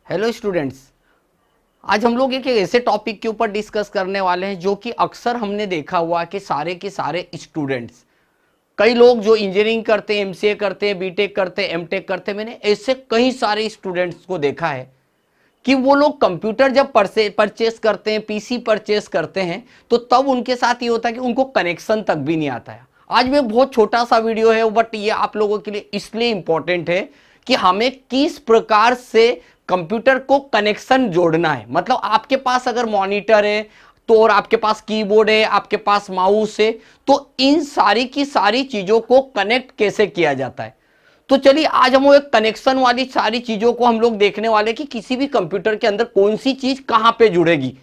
Hello students, आज हम लोग एक ऐसे टॉपिक के ऊपर डिस्कस करने वाले हैं जो कि अक्सर हमने देखा हुआ कि सारे के सारे स्टूडेंट्स, कई लोग जो इंजीनियरिंग करते हैं, एमसीए करते हैं, बीटेक करते हैं, एमटेक करते हैं, मैंने ऐसे कई सारे स्टूडेंट्स को देखा है कि वो लोग कंप्यूटर जब परचेस करते हैं, पीसी परचेस करते हैं, तो तब उनके साथ ये होता है कि उनको कनेक्शन तक भी नहीं आता है। आज में बहुत छोटा सा वीडियो है, बट ये आप लोगों के लिए इसलिए इंपॉर्टेंट है कि हमें किस प्रकार से कंप्यूटर को कनेक्शन जोड़ना है। मतलब आपके पास अगर मॉनिटर है तो, और आपके पास कीबोर्ड है, आपके पास माउस है, तो इन सारी की सारी चीजों को कनेक्ट कैसे किया जाता है। तो चलिए आज हम एक कनेक्शन वाली सारी चीजों को हम लोग देखने वाले कि किसी भी कंप्यूटर के अंदर कौन सी चीज कहां पे जुड़ेगी,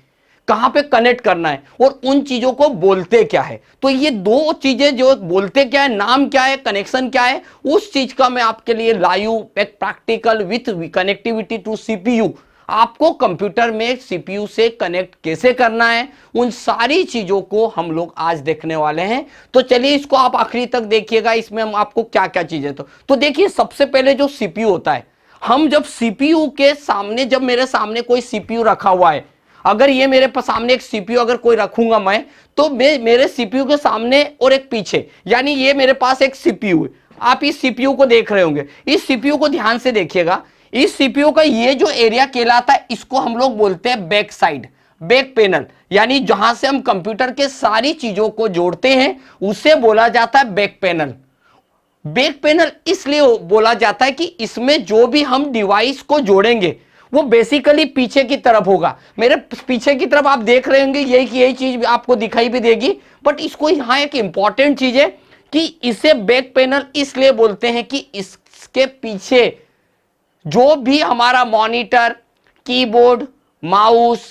कहां पे कनेक्ट करना है और उन चीजों को बोलते क्या है। तो ये दो चीजें जो बोलते क्या है, नाम क्या है, कनेक्शन क्या है, उस चीज का मैं आपके लिए लाइव एक practical with connectivity to CPU, आपको कंप्यूटर में सीपीयू से कनेक्ट कैसे करना है, उन सारी चीजों को हम लोग आज देखने वाले हैं। तो चलिए इसको आप आखिरी तक देखिएगा, इसमें हम आपको क्या क्या चीजें। तो देखिए, सबसे पहले जो सीपीयू होता है, हम जब सीपीयू के सामने, जब मेरे सामने कोई सीपीयू रखा हुआ है, अगर ये मेरे सामने एक सीपीयू अगर कोई रखूंगा मैं, तो मेरे सीपीयू के सामने और एक पीछे, यानी ये मेरे पास एक सीपीयू है। आप इस सीपीयू को देख रहे होंगे, इस सीपीयू को ध्यान से देखिएगा। इस सीपीयू का ये जो एरिया कहलाता है, इसको हम लोग बोलते हैं बैक साइड, बैक पैनल, यानी जहां से हम कंप्यूटर के सारी चीजों को जोड़ते हैं उसे बोला जाता है बैक पैनल। बैक पैनल इसलिए बोला जाता है कि इसमें जो भी हम डिवाइस को जोड़ेंगे वो बेसिकली पीछे की तरफ होगा। मेरे पीछे की तरफ आप देख रहे होंगे, यही चीज आपको दिखाई भी देगी, बट इसको यहां एक इंपॉर्टेंट चीज है कि इसे बैक पैनल इसलिए बोलते हैं कि इसके पीछे जो भी हमारा मॉनिटर, कीबोर्ड, माउस,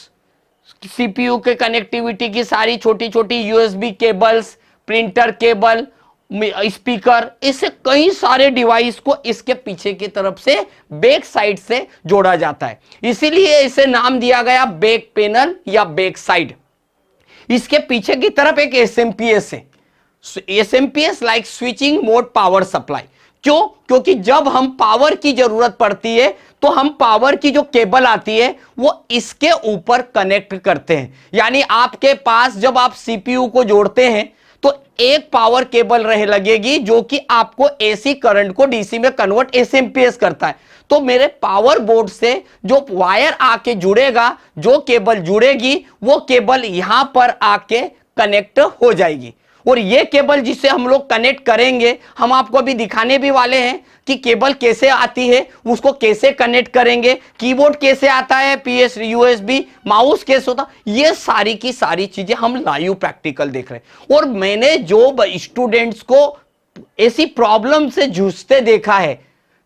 सीपीयू के कनेक्टिविटी की सारी छोटी छोटी USB cables, printer cable, speaker, इससे कई सारे डिवाइस को इसके पीछे की तरफ से बैक साइड से जोड़ा जाता है, इसीलिए इसे नाम दिया गया बैक पैनल या बैक साइड। इसके पीछे की तरफ एक एसएमपीएस है, SMPS like switching mode power supply. क्यों? क्योंकि जब हम पावर की जरूरत पड़ती है तो हम पावर की जो केबल आती है वो इसके ऊपर कनेक्ट करते हैं। यानी आपके पास जब आप सीपीयू को जोड़ते हैं तो एक पावर केबल रह लगेगी जो कि आपको एसी करंट को डीसी में कन्वर्ट, एसएमपीएस करता है। तो मेरे पावर बोर्ड से जो वायर आके जुड़ेगा, जो केबल जुड़ेगी, वो केबल यहां पर आके कनेक्ट हो जाएगी। और ये केबल जिसे हम लोग कनेक्ट करेंगे, हम आपको अभी दिखाने भी वाले हैं कि केबल कैसे आती है, उसको कैसे कनेक्ट करेंगे, कीबोर्ड कैसे आता है, पीएस यूएसबी, माउस कैसे होता, ये सारी की सारी चीजें हम लाइव प्रैक्टिकल देख रहे हैं। और मैंने जो स्टूडेंट्स को ऐसी प्रॉब्लम से जूझते देखा है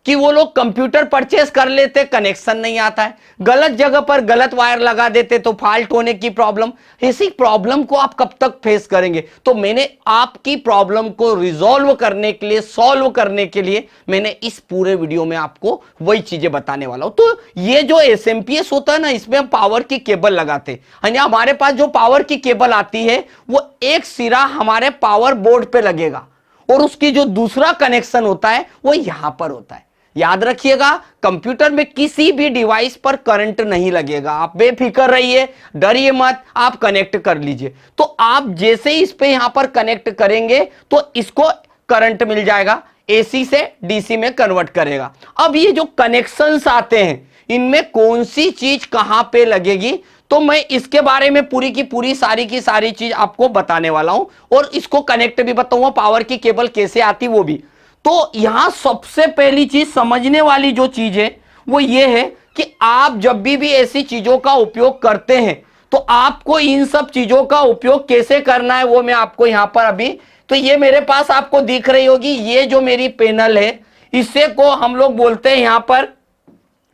कि वो लोग कंप्यूटर परचेस कर लेते, कनेक्शन नहीं आता है, गलत जगह पर गलत वायर लगा देते तो फॉल्ट होने की प्रॉब्लम। इसी प्रॉब्लम को आप कब तक फेस करेंगे? तो मैंने आपकी प्रॉब्लम को रिजॉल्व करने के लिए, सॉल्व करने के लिए, मैंने इस पूरे वीडियो में आपको वही चीजें बताने वाला हूं। तो ये जो एसएमपीएस होता है ना, इसमें हम पावर की केबल लगाते हैं। हमारे पास जो पावर की केबल आती है वो एक सिरा हमारे पावर बोर्ड पे लगेगा और उसकी जो दूसरा कनेक्शन होता है वो यहां पर होता है। याद रखिएगा, कंप्यूटर में किसी भी डिवाइस पर करंट नहीं लगेगा, आप बेफिक्र रहिए, डरिए मत, आप कनेक्ट कर लीजिए। तो आप जैसे ही इस पे यहां पर कनेक्ट करेंगे तो इसको करंट मिल जाएगा, एसी से डीसी में कन्वर्ट करेगा। अब ये जो कनेक्शंस आते हैं, इनमें कौन सी चीज कहां पे लगेगी, तो मैं इसके बारे में पूरी की पूरी सारी की सारी चीज आपको बताने वाला हूं और इसको कनेक्ट भी बताऊंगा, पावर की केबल कैसे आती वो भी। तो यहां सबसे पहली चीज समझने वाली जो चीज है वो ये है कि आप जब भी ऐसी चीजों का उपयोग करते हैं तो आपको इन सब चीजों का उपयोग कैसे करना है वो मैं आपको यहां पर अभी, तो ये मेरे पास आपको दिख रही होगी, ये जो मेरी पैनल है, इसे को हम लोग बोलते हैं, यहां पर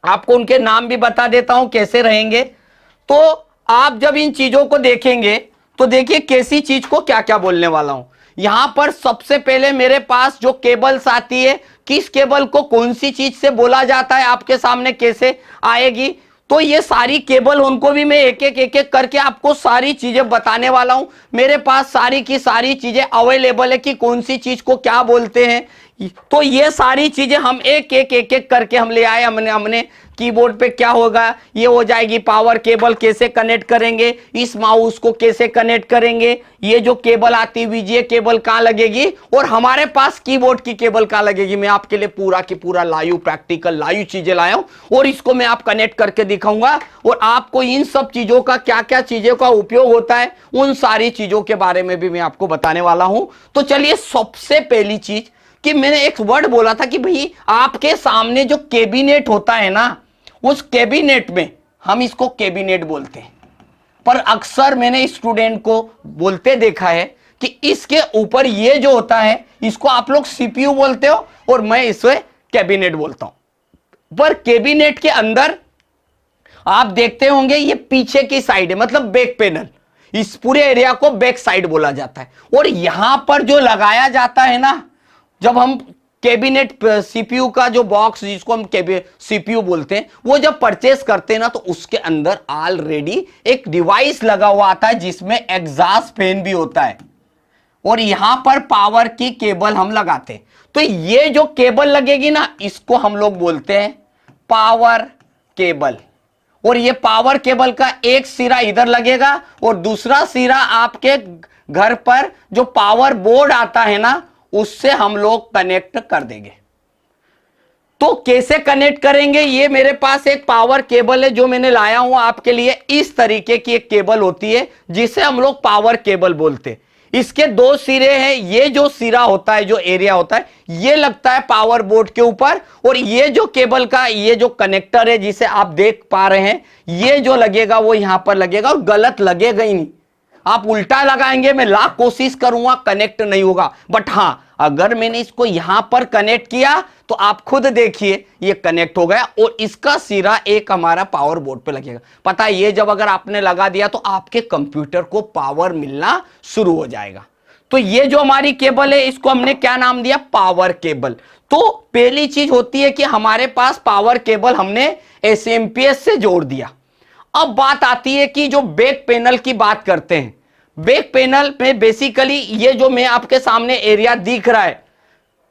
आपको उनके नाम भी बता देता हूं कैसे रहेंगे। तो आप जब इन चीजों को देखेंगे तो देखिए कैसी चीज को क्या क्या बोलने वाला हूं। यहां पर सबसे पहले मेरे पास जो केबल्स आती है, किस केबल को कौन सी चीज से बोला जाता है आपके सामने कैसे आएगी, तो ये सारी केबल, उनको भी मैं एक एक करके आपको सारी चीजें बताने वाला हूं। मेरे पास सारी की सारी चीजें अवेलेबल है कि कौन सी चीज को क्या बोलते हैं। तो ये सारी चीजें हम एक एक एक एक करके हम ले आए। हमने कीबोर्ड पे क्या होगा, ये हो जाएगी पावर केबल कैसे कनेक्ट करेंगे, इस माउस को कैसे कनेक्ट करेंगे, ये जो केबल आती है वीजीए केबल कहां लगेगी, और हमारे पास कीबोर्ड की केबल कहां लगेगी। मैं आपके लिए पूरा की पूरा लाइव प्रैक्टिकल लाइव चीजें लाया हूं और इसको मैं आप कनेक्ट करके दिखाऊंगा और आपको इन सब चीजों का क्या क्या चीजों का उपयोग होता है उन सारी चीजों के बारे में भी मैं आपको बताने वाला हूं। तो चलिए, सबसे पहली चीज कि मैंने एक वर्ड बोला था कि भाई आपके सामने जो कैबिनेट होता है ना, उस कैबिनेट में हम इसको कैबिनेट बोलते हैं, पर अक्सर मैंने स्टूडेंट को बोलते देखा है कि इसके ऊपर ये जो होता है इसको आप लोग सीपीयू बोलते हो और मैं इसे कैबिनेट बोलता हूं। पर कैबिनेट के अंदर आप देखते होंगे ये पीछे की साइड है, मतलब बैक पैनल, इस पूरे एरिया को बैक साइड बोला जाता है। और यहां पर जो लगाया जाता है ना, जब हम कैबिनेट सीपीयू का जो बॉक्स जिसको हम सीपीयू बोलते हैं, वो जब परचेस करते हैं ना, तो उसके अंदर ऑलरेडी एक डिवाइस लगा हुआ आता है जिसमें एग्जॉस्ट फैन भी होता है और यहां पर पावर की केबल हम लगाते हैं। तो ये जो केबल लगेगी ना, इसको हम लोग बोलते हैं पावर केबल। और ये पावर केबल का एक सिरा इधर लगेगा और दूसरा सिरा आपके घर पर जो पावर बोर्ड आता है ना, उससे हम लोग कनेक्ट कर देंगे। तो कैसे कनेक्ट करेंगे, ये मेरे पास एक पावर केबल है जो मैंने लाया हूं आपके लिए। इस तरीके की एक केबल होती है जिसे हम लोग पावर केबल बोलते हैं। इसके दो सिरे हैं, ये जो सिरा होता है, जो एरिया होता है, ये लगता है पावर बोर्ड के ऊपर, और ये जो केबल का ये जो कनेक्टर है जिसे आप देख पा रहे हैं, ये जो लगेगा वो यहां पर लगेगा और गलत लगेगा ही नहीं। आप उल्टा लगाएंगे, मैं लाख कोशिश करूंगा कनेक्ट नहीं होगा, बट हां अगर मैंने इसको यहां पर कनेक्ट किया तो आप खुद देखिए ये कनेक्ट हो गया और इसका सिरा एक हमारा पावर बोर्ड पे लगेगा। पता है, ये जब अगर आपने लगा दिया तो आपके कंप्यूटर को पावर मिलना शुरू हो जाएगा। तो ये जो हमारी केबल है इसको हमने क्या नाम दिया, पावर केबल। तो पहली चीज होती है कि हमारे पास पावर केबल हमने एसएमपीएस से जोड़ दिया। अब बात आती है कि जो बैक पैनल की बात करते हैं, बैक पैनल में बेसिकली ये जो मैं आपके सामने एरिया दिख रहा है,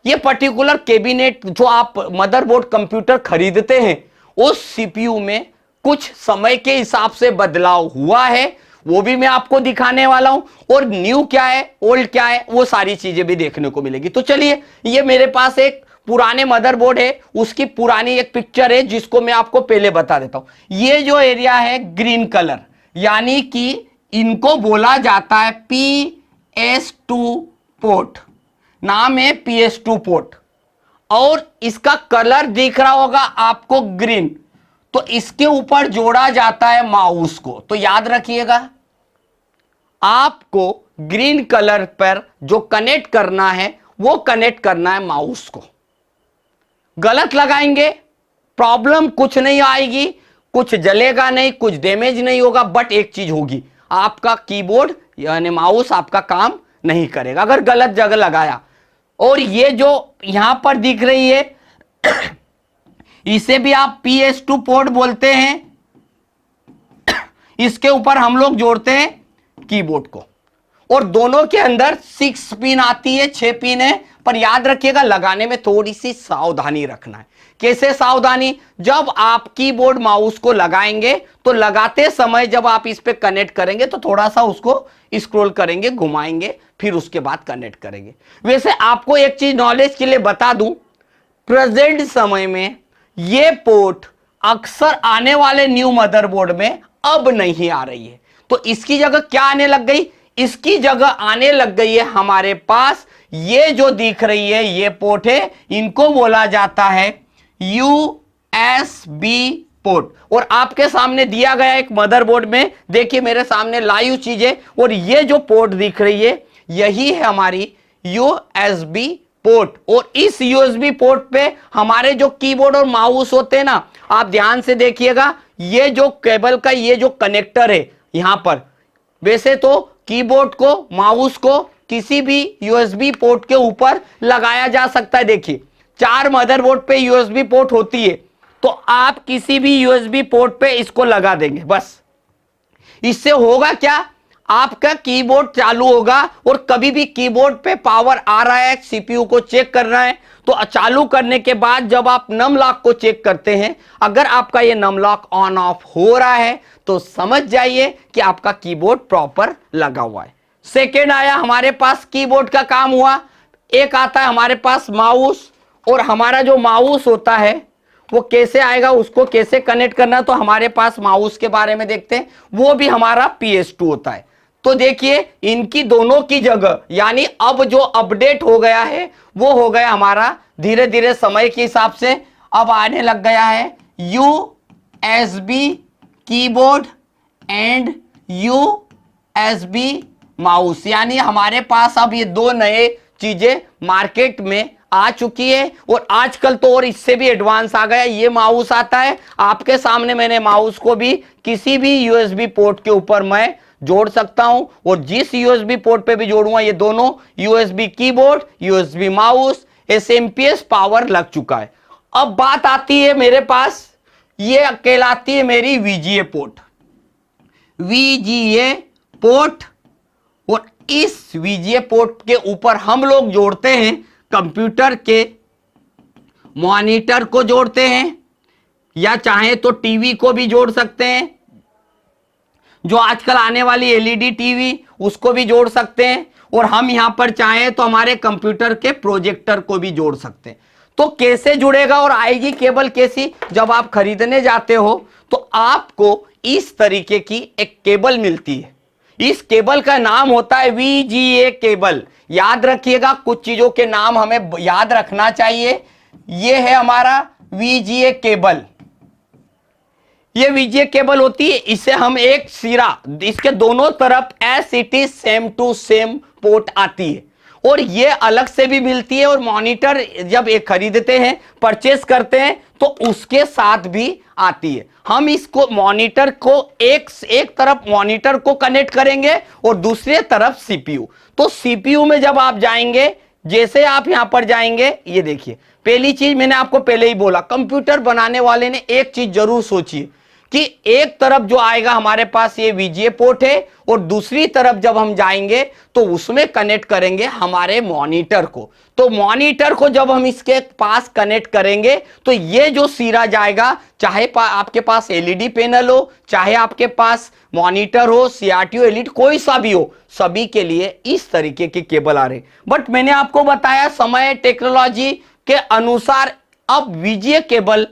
ये पर्टिकुलर कैबिनेट जो आप मदरबोर्ड कंप्यूटर खरीदते हैं, उस सीपीयू में कुछ समय के हिसाब से बदलाव हुआ है, वो भी मैं आपको दिखाने वाला हूं। और न्यू क्या है, ओल्ड क्या है, वो सारी चीजें भी देखने को मिलेगी। तो चलिए, ये मेरे पास एक पुराने मदरबोर्ड है, उसकी पुरानी एक पिक्चर है जिसको मैं आपको पहले बता देता हूं। ये जो एरिया है ग्रीन कलर, यानी कि इनको बोला जाता है PS2 पोर्ट, नाम है PS2 पोर्ट, और इसका कलर दिख रहा होगा आपको ग्रीन। तो इसके ऊपर जोड़ा जाता है माउस को। तो याद रखिएगा, आपको ग्रीन कलर पर जो कनेक्ट करना है वो कनेक्ट करना है माउस को। गलत लगाएंगे प्रॉब्लम कुछ नहीं आएगी, कुछ जलेगा नहीं, कुछ डैमेज नहीं होगा, बट एक चीज होगी, आपका कीबोर्ड यानी माउस आपका काम नहीं करेगा अगर गलत जगह लगाया। और ये जो यहां पर दिख रही है इसे भी आप PS2 पोर्ट बोलते हैं। इसके ऊपर हम लोग जोड़ते हैं कीबोर्ड को, और दोनों के अंदर 6 पिन आती है, 6 पिन है, पर याद रखिएगा लगाने में थोड़ी सी सावधानी रखना है। कैसे सावधानी, जब आप कीबोर्ड माउस को लगाएंगे तो लगाते समय जब आप इस पे कनेक्ट करेंगे तो थोड़ा सा उसको स्क्रॉल करेंगे, घुमाएंगे, फिर उसके बाद कनेक्ट करेंगे। वैसे आपको एक चीज नॉलेज के लिए बता दूं, प्रेजेंट समय में ये पोर्ट अक्सर आने वाले न्यू मदरबोर्ड में अब नहीं आ रही है। तो इसकी जगह क्या आने लग गई, इसकी जगह आने लग गई है हमारे पास ये जो दिख रही है ये पोर्ट है, इनको बोला जाता है USB पोर्ट। और आपके सामने दिया गया एक मदरबोर्ड में देखिए मेरे सामने लाइव चीजें, और ये जो पोर्ट दिख रही है यही है हमारी USB पोर्ट। और इस USB पोर्ट पे हमारे जो कीबोर्ड और माउस होते हैं ना, आप ध्यान से देखिएगा, ये जो केबल का ये जो कनेक्टर है यहां पर, वैसे तो कीबोर्ड को माउस को किसी भी USB पोर्ट के ऊपर लगाया जा सकता है। देखिए 4 मदरबोर्ड पे USB पोर्ट होती है, तो आप किसी भी USB पोर्ट पे इसको लगा देंगे। बस इससे होगा क्या, आपका कीबोर्ड चालू होगा और कभी भी कीबोर्ड पे पावर आ रहा है, सीपीयू को चेक करना है, तो चालू करने के बाद जब आप नम लॉक को चेक करते हैं, अगर आपका ये नम लॉक ऑन ऑफ हो रहा है तो समझ जाइए कि आपका कीबोर्ड प्रॉपर लगा हुआ है। सेकेंड आया हमारे पास कीबोर्ड का काम हुआ। एक आता है हमारे पास माउस, और हमारा जो माउस होता है वो कैसे आएगा, उसको कैसे कनेक्ट करना, तो हमारे पास माउस के बारे में देखते हैं, वो भी हमारा PS2 होता है। तो देखिए इनकी दोनों की जगह, यानी अब जो अपडेट हो गया है वो हो गया हमारा धीरे धीरे समय के हिसाब से अब आने लग गया है USB keyboard and USB mouse, यानी हमारे पास अब ये दो नए चीजें मार्केट में आ चुकी है। और आजकल तो और इससे भी एडवांस आ गया, ये माउस आता है आपके सामने, मैंने माउस को भी किसी भी USB पोर्ट के ऊपर मैं जोड़ सकता हूं, और जिस USB पोर्ट पे भी जोड़ूंगा ये दोनों USB keyboard USB mouse SMPS power लग चुका है। अब बात आती है मेरे पास, ये कहलाती है मेरी VGA पोर्ट, VGA पोर्ट, और इस VGA पोर्ट के ऊपर हम लोग जोड़ते हैं कंप्यूटर के मॉनिटर को जोड़ते हैं, या चाहे तो टीवी को भी जोड़ सकते हैं, जो आजकल आने वाली LED टीवी उसको भी जोड़ सकते हैं, और हम यहां पर चाहें तो हमारे कंप्यूटर के प्रोजेक्टर को भी जोड़ सकते हैं। तो कैसे जुड़ेगा और आएगी केबल कैसी, जब आप खरीदने जाते हो तो आपको इस तरीके की एक केबल मिलती है। इस केबल का नाम होता है VGA केबल। याद रखिएगा, कुछ चीजों के नाम हमें याद रखना चाहिए। यह है हमारा VGA केबल, ये VGA केबल होती है, इसे हम एक सिरा, इसके दोनों तरफ as it is same to same port आती है, और ये अलग से भी मिलती है। और मॉनिटर जब एक खरीदते हैं, परचेस करते हैं, तो उसके साथ भी आती है। हम इसको मॉनिटर को एक तरफ मॉनिटर को कनेक्ट करेंगे और दूसरे तरफ CPU। तो CPU में जब आप जाएंगे, जैसे आप यहां पर जाएंगे, ये देखिए पहली चीज मैंने आपको पहले ही बोला, कंप्यूटर बनाने वाले ने एक चीज जरूर सोची कि एक तरफ जो आएगा हमारे पास ये VGA पोर्ट है, और दूसरी तरफ जब हम जाएंगे तो उसमें कनेक्ट करेंगे हमारे मॉनिटर को। तो मॉनिटर को जब हम इसके पास कनेक्ट करेंगे तो ये जो सिरा जाएगा, चाहे आपके पास LED पैनल हो, चाहे आपके पास मॉनिटर हो, CRT LED कोई सा भी हो, सभी के लिए इस तरीके की केबल आ रही। बट मैंने आपको बताया समय टेक्नोलॉजी के अनुसार अब VGA केबल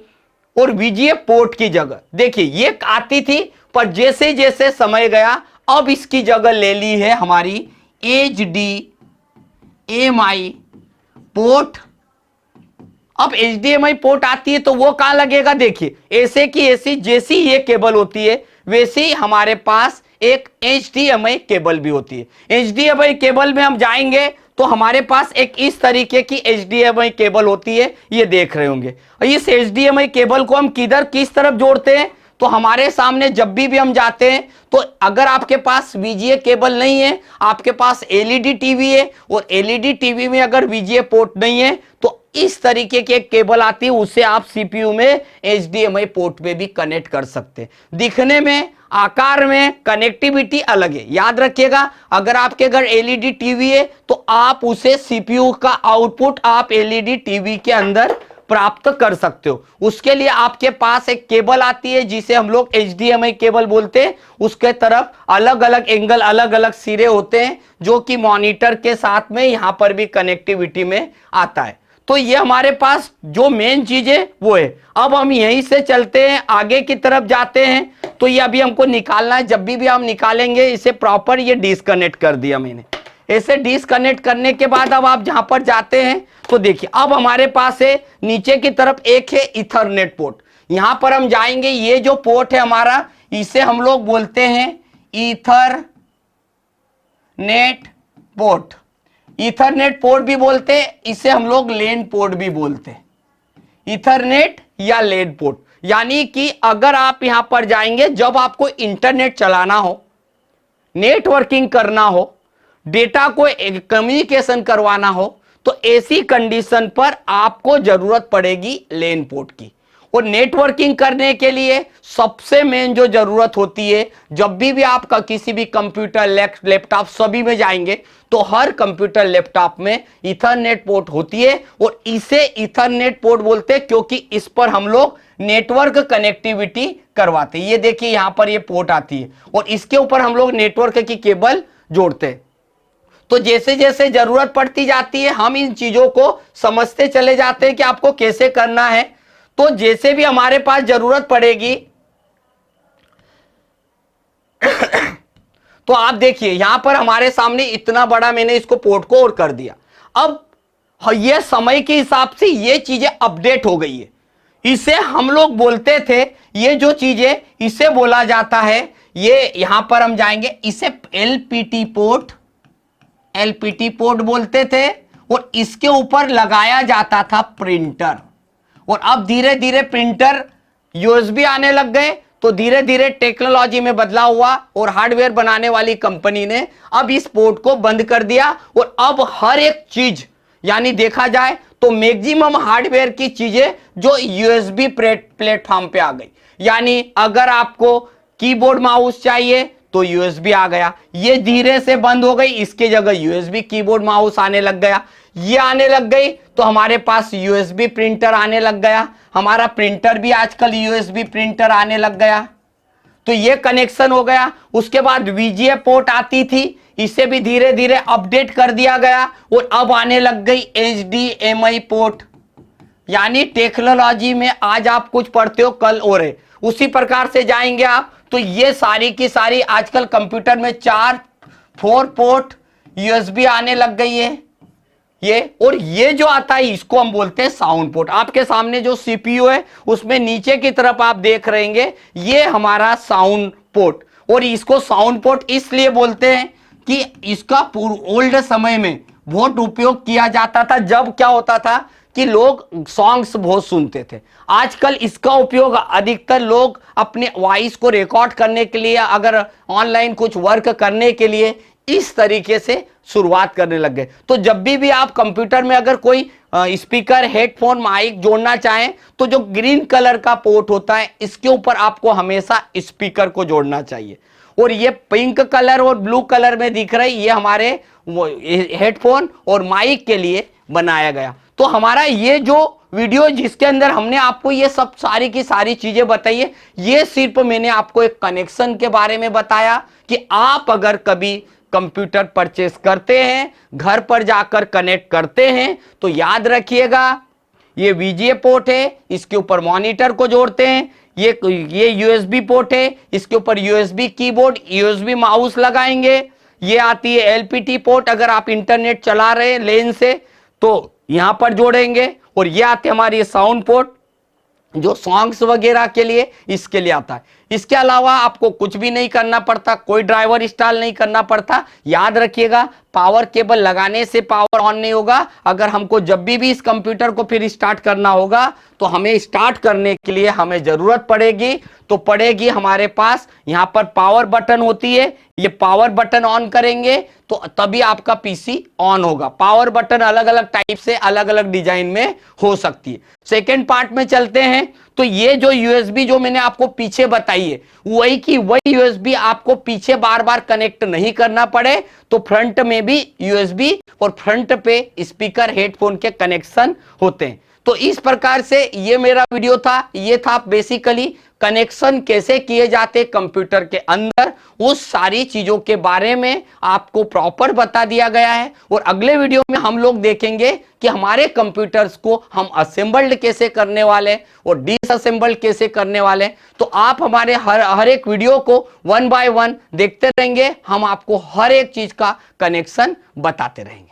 और VGA पोर्ट की जगह, देखिए ये आती थी, पर जैसे जैसे समय गया अब इसकी जगह ले ली है हमारी HDMI पोर्ट। अब HDMI पोर्ट आती है तो वो कहां लगेगा, देखिए ऐसे की ऐसी जैसी ये केबल होती है वैसे ही हमारे पास एक HDMI केबल भी होती है। HDMI केबल में हम जाएंगे तो हमारे पास एक इस तरीके की HDMI केबल होती है, ये देख रहे होंगे। इस HDMI केबल को हम किस तरफ जोड़ते हैं, तो हमारे सामने जब भी हम जाते हैं, तो अगर आपके पास VGA केबल नहीं है, आपके पास LED टीवी है, और LED टीवी में अगर VGA पोर्ट नहीं है, तो इस तरीके की एक केबल आती है, उससे आप CPU में HDMI पोर्ट पे भी कनेक्ट कर सकते हैं। दिखने में, आकार में, कनेक्टिविटी अलग है। याद रखिएगा, अगर आपके घर LED टीवी है तो आप उसे CPU का आउटपुट आप LED टीवी के अंदर प्राप्त कर सकते हो। उसके लिए आपके पास एक केबल आती है जिसे हम लोग HDMI केबल बोलते हैं। उसके तरफ अलग अलग एंगल, अलग अलग सिरे होते हैं, जो कि मॉनिटर के साथ में यहां पर भी कनेक्टिविटी में आता है। तो ये हमारे पास जो मेन चीज है वो है। अब हम यहीं से चलते हैं, आगे की तरफ जाते हैं। तो ये अभी हमको निकालना है, जब भी हम निकालेंगे इसे प्रॉपर ये डिस्कनेक्ट कर दिया मैंने। ऐसे डिस्कनेक्ट करने के बाद अब आप जहां पर जाते हैं तो देखिए अब हमारे पास है नीचे की तरफ एक है इथरनेट पोर्ट। यहां पर हम जाएंगे, ये जो पोर्ट है हमारा, इसे हम लोग बोलते हैं ईथरनेट पोर्ट। ईथरनेट पोर्ट भी बोलते हैं, इसे हम लोग लेन पोर्ट भी बोलते हैं। ईथरनेट या लेन पोर्ट, यानी कि अगर आप यहां पर जाएंगे, जब आपको इंटरनेट चलाना हो, नेटवर्किंग करना हो, डेटा को कम्युनिकेशन करवाना हो, तो ऐसी कंडीशन पर आपको जरूरत पड़ेगी लेन पोर्ट की। और नेटवर्किंग करने के लिए सबसे मेन जो जरूरत होती है, जब भी आपका किसी भी कंप्यूटर लैपटॉप सभी में जाएंगे तो हर कंप्यूटर लैपटॉप में इथरनेट पोर्ट होती है और इसे इथरनेट पोर्ट बोलते हैं क्योंकि इस पर हम लोग नेटवर्क कनेक्टिविटी करवाते हैं। ये देखिए यहां पर ये पोर्ट आती है और इसके ऊपर हम लोग नेटवर्क की केबल जोड़ते हैं। तो जैसे जैसे जरूरत पड़ती जाती है हम इन चीजों को समझते चले जाते हैं कि आपको कैसे करना है। तो जैसे भी हमारे पास जरूरत पड़ेगी तो आप देखिए यहां पर हमारे सामने इतना बड़ा मैंने इसको पोर्ट को और कर दिया। अब ये समय के हिसाब से ये चीजें अपडेट हो गई है। इसे हम लोग बोलते थे, ये जो चीजें इसे बोला जाता है, ये यहां पर हम जाएंगे, इसे एलपीटी पोर्ट बोलते थे और इसके ऊपर लगाया जाता था प्रिंटर। और अब धीरे धीरे प्रिंटर यूएसबी आने लग गए तो धीरे धीरे टेक्नोलॉजी में बदलाव हुआ और हार्डवेयर बनाने वाली कंपनी ने अब इस पोर्ट को बंद कर दिया और अब हर एक चीज यानी देखा जाए तो मैक्सिमम हार्डवेयर की चीजें जो यूएसबी प्लेटफॉर्म पे आ गई। यानी अगर आपको कीबोर्ड माउस चाहिए तो यूएसबी आ गया, ये धीरे से बंद हो गई, इसके जगह यूएसबी कीबोर्ड माउस आने लग गया। ये आने लग गई तो हमारे पास यूएसबी प्रिंटर आने लग गया, हमारा प्रिंटर भी आजकल यूएसबी प्रिंटर आने लग गया। तो ये कनेक्शन हो गया। उसके बाद वीजीए पोर्ट आती थी, इसे भी धीरे धीरे अपडेट कर दिया गया और अब आने लग गई एचडीएमआई पोर्ट। यानी टेक्नोलॉजी में आज आप कुछ पढ़ते हो कल और है, उसी प्रकार से जाएंगे आप तो ये सारी की सारी आजकल कंप्यूटर में 4 पोर्ट यूएसबी आने लग गई है ये। और ये जो आता है इसको हम बोलते हैं साउंड पोर्ट। आपके सामने जो सीपीयू है उसमें नीचे की तरफ आप देख रहे हैं ये हमारा साउंड पोर्ट। और इसको साउंड पोर्ट इसलिए बोलते हैं कि इसका ओल्ड समय में बहुत उपयोग किया जाता था। जब क्या होता था कि लोग सॉन्ग्स बहुत सुनते थे। आजकल इसका उपयोग अधिकतर लोग अपने वॉइस को रिकॉर्ड करने के लिए, अगर ऑनलाइन कुछ वर्क करने के लिए इस तरीके से शुरुआत करने लग गए। तो जब भी आप कंप्यूटर में अगर कोई स्पीकर, हेडफोन, माइक जोड़ना चाहें तो जो ग्रीन कलर का पोर्ट होता है इसके ऊपर आपको हमेशा स्पीकर को जोड़ना चाहिए। और ये पिंक कलर और ब्लू कलर में दिख रहा है ये हमारे हेडफोन और माइक के लिए बनाया गया। तो हमारा ये जो वीडियो जिसके अंदर हमने आपको ये सब सारी की सारी चीजें बताई है, ये सिर्फ मैंने आपको एक कनेक्शन के बारे में बताया कि आप अगर कभी कंप्यूटर परचेस करते हैं, घर पर जाकर कनेक्ट करते हैं तो याद रखिएगा ये वीजीए पोर्ट है, इसके ऊपर मॉनिटर को जोड़ते हैं। ये यूएसबी पोर्ट है, इसके ऊपर यूएसबी कीबोर्ड, यूएसबी माउस लगाएंगे। ये आती है एलपीटी पोर्ट, अगर आप इंटरनेट चला रहे हैं लेन से तो यहां पर जोड़ेंगे। और ये आते हमारी साउंड पोर्ट जो सॉन्ग्स वगैरह के लिए इसके लिए आता है। इसके अलावा आपको कुछ भी नहीं करना पड़ता, कोई ड्राइवर इंस्टॉल नहीं करना पड़ता। याद रखिएगा पावर केबल लगाने से पावर ऑन नहीं होगा। अगर हमको जब भी इस कंप्यूटर को फिर स्टार्ट करना होगा तो हमें स्टार्ट करने के लिए हमें जरूरत पड़ेगी हमारे पास यहां पर पावर बटन होती है, ये पावर बटन ऑन करेंगे तो तभी आपका पीसी ऑन होगा। पावर बटन अलग अलग टाइप से अलग अलग डिजाइन में हो सकती है। सेकेंड पार्ट में चलते हैं तो ये जो यूएसबी जो मैंने आपको पीछे बताई है वही की वही यूएसबी आपको पीछे बार बार कनेक्ट नहीं करना पड़े तो फ्रंट में भी यूएसबी और फ्रंट पे स्पीकर, हेडफोन के कनेक्शन होते हैं। तो इस प्रकार से ये मेरा वीडियो था। ये था बेसिकली कनेक्शन कैसे किए जाते कंप्यूटर के अंदर, उस सारी चीजों के बारे में आपको प्रॉपर बता दिया गया है। और अगले वीडियो में हम लोग देखेंगे कि हमारे कंप्यूटर्स को हम असेंबल्ड कैसे करने वाले और डिसअसेंबल्ड कैसे करने वाले। तो आप हमारे हर एक वीडियो को 1 बाय 1 देखते रहेंगे, हम आपको हर एक चीज का कनेक्शन बताते रहेंगे।